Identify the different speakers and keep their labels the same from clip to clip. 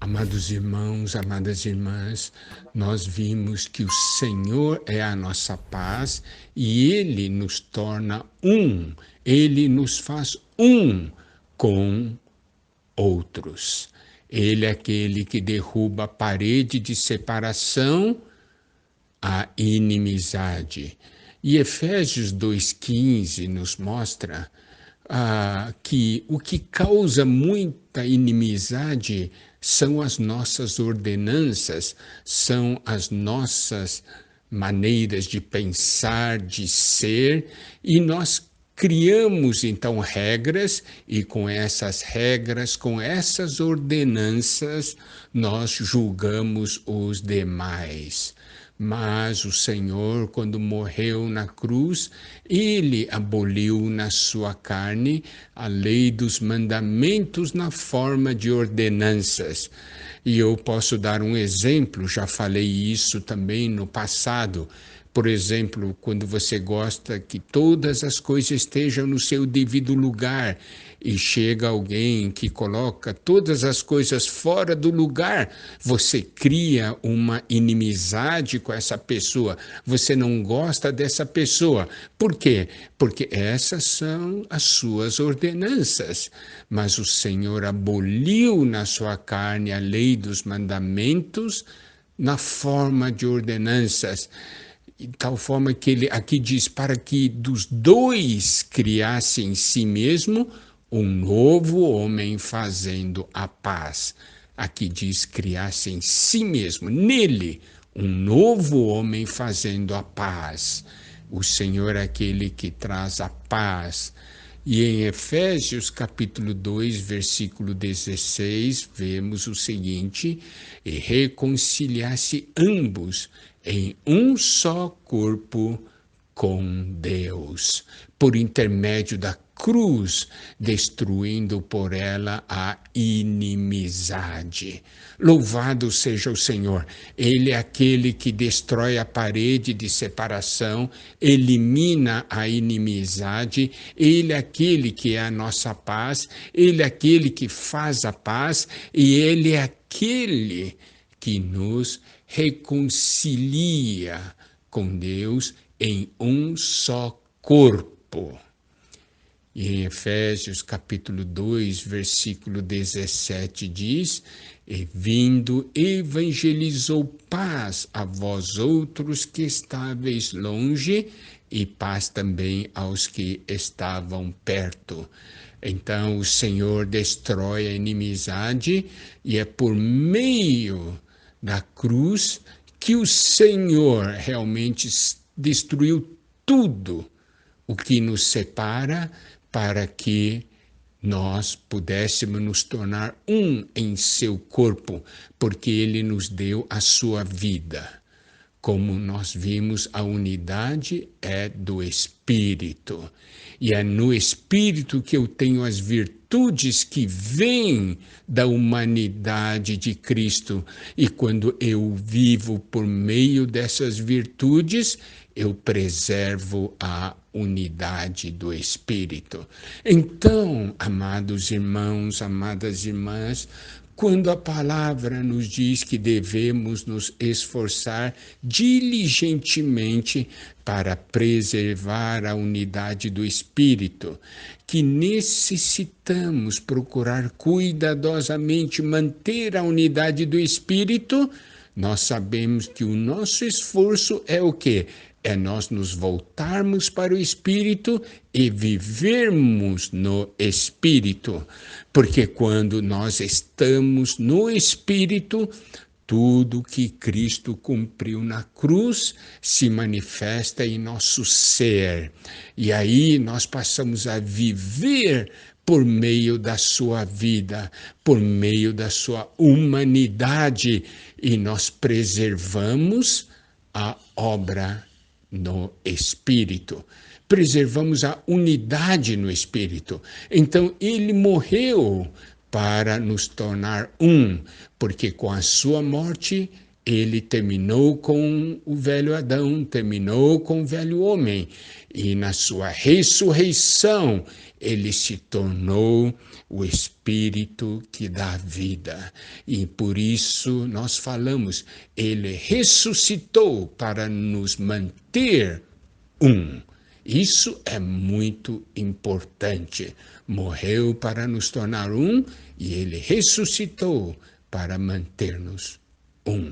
Speaker 1: Amados irmãos, amadas irmãs, nós vimos que o Senhor é a nossa paz e Ele nos torna um, Ele nos faz um com outros. Ele é aquele que derruba a parede de separação, a inimizade. E Efésios 2,15 nos mostra que o que causa muita inimizade são as nossas ordenanças, são as nossas maneiras de pensar, de ser, e nós criamos então regras, e com essas regras, com essas ordenanças, nós julgamos os demais. Mas o Senhor, quando morreu na cruz, Ele aboliu na sua carne a lei dos mandamentos na forma de ordenanças. E eu posso dar um exemplo, já falei isso também no passado. Por exemplo, quando você gosta que todas as coisas estejam no seu devido lugar e chega alguém que coloca todas as coisas fora do lugar, você cria uma inimizade com essa pessoa, você não gosta dessa pessoa. Por quê? Porque essas são as suas ordenanças. Mas o Senhor aboliu na sua carne a lei dos mandamentos na forma de ordenanças. De tal forma que ele aqui diz, para que dos dois criasse em si mesmo um novo homem fazendo a paz. Aqui diz, criasse em si mesmo, nele, um novo homem fazendo a paz. O Senhor é aquele que traz a paz. E em Efésios capítulo 2, versículo 16, vemos o seguinte: e reconciliasse ambos em um só corpo com Deus, por intermédio da cruz, destruindo por ela a inimizade. Louvado seja o Senhor, Ele é aquele que destrói a parede de separação, elimina a inimizade, Ele é aquele que é a nossa paz, Ele é aquele que faz a paz e Ele é aquele que nos reconcilia com Deus em um só corpo. E em Efésios capítulo 2, versículo 17 diz, e vindo evangelizou paz a vós outros que estáveis longe, e paz também aos que estavam perto. Então o Senhor destrói a inimizade, e é por meio da cruz que o Senhor realmente destruiu tudo o que nos separa, para que nós pudéssemos nos tornar um em seu corpo, porque Ele nos deu a sua vida. Como nós vimos, a unidade é do Espírito. E é no Espírito que eu tenho as virtudes que vêm da humanidade de Cristo. E quando eu vivo por meio dessas virtudes, eu preservo a unidade do Espírito. Então, amados irmãos, amadas irmãs, quando a palavra nos diz que devemos nos esforçar diligentemente para preservar a unidade do Espírito, que necessitamos procurar cuidadosamente manter a unidade do Espírito, nós sabemos que o nosso esforço é o quê? É nós nos voltarmos para o Espírito e vivermos no Espírito. Porque quando nós estamos no Espírito, tudo que Cristo cumpriu na cruz se manifesta em nosso ser. E aí nós passamos a viver por meio da sua vida, por meio da sua humanidade, e nós preservamos a obra no Espírito. Preservamos a unidade no Espírito. Então, Ele morreu para nos tornar um, porque com a sua morte, ele terminou com o velho Adão, terminou com o velho homem, e na sua ressurreição ele se tornou o Espírito que dá vida. E por isso nós falamos, ele ressuscitou para nos manter um. Isso é muito importante. Morreu para nos tornar um e ele ressuscitou para manter-nos um.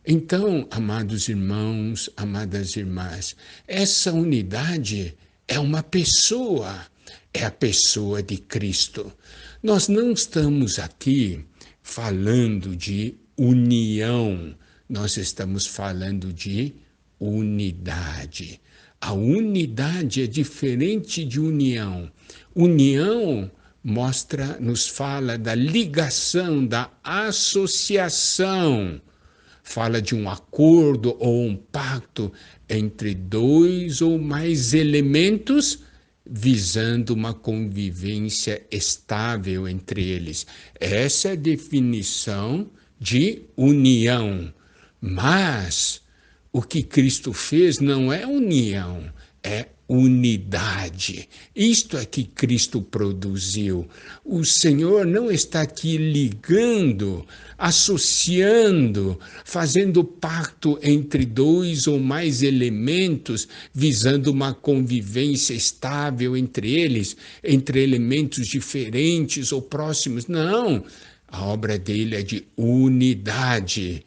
Speaker 1: Então, amados irmãos, amadas irmãs, essa unidade é uma pessoa, é a pessoa de Cristo. Nós não estamos aqui falando de união, nós estamos falando de unidade. A unidade é diferente de união. União nos fala da ligação, da associação. Fala de um acordo ou um pacto entre dois ou mais elementos, visando uma convivência estável entre eles. Essa é a definição de união. Mas o que Cristo fez não é união, é unidade. Isto é que Cristo produziu. O Senhor não está aqui ligando, associando, fazendo pacto entre dois ou mais elementos, visando uma convivência estável entre eles, entre elementos diferentes ou próximos. Não, a obra dele é de unidade.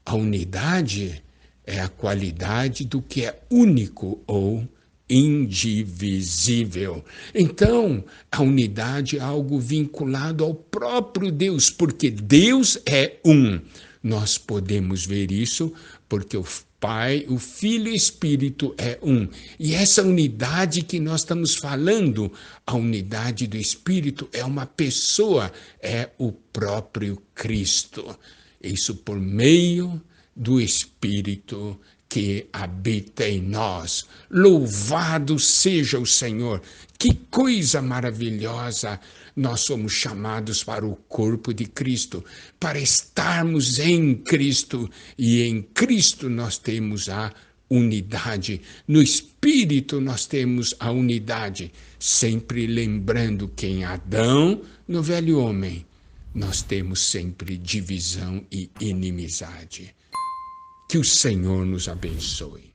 Speaker 1: A unidade é a qualidade do que é único ou indivisível. Então, a unidade é algo vinculado ao próprio Deus, porque Deus é um. Nós podemos ver isso porque o Pai, o Filho e o Espírito é um. E essa unidade que nós estamos falando, a unidade do Espírito, é uma pessoa, é o próprio Cristo. Isso por meio do Espírito que habita em nós. Louvado seja o Senhor! Que coisa maravilhosa! Nós somos chamados para o corpo de Cristo, para estarmos em Cristo, e em Cristo nós temos a unidade. No Espírito nós temos a unidade, sempre lembrando que em Adão, no velho homem, nós temos sempre divisão e inimizade. Que o Senhor nos abençoe.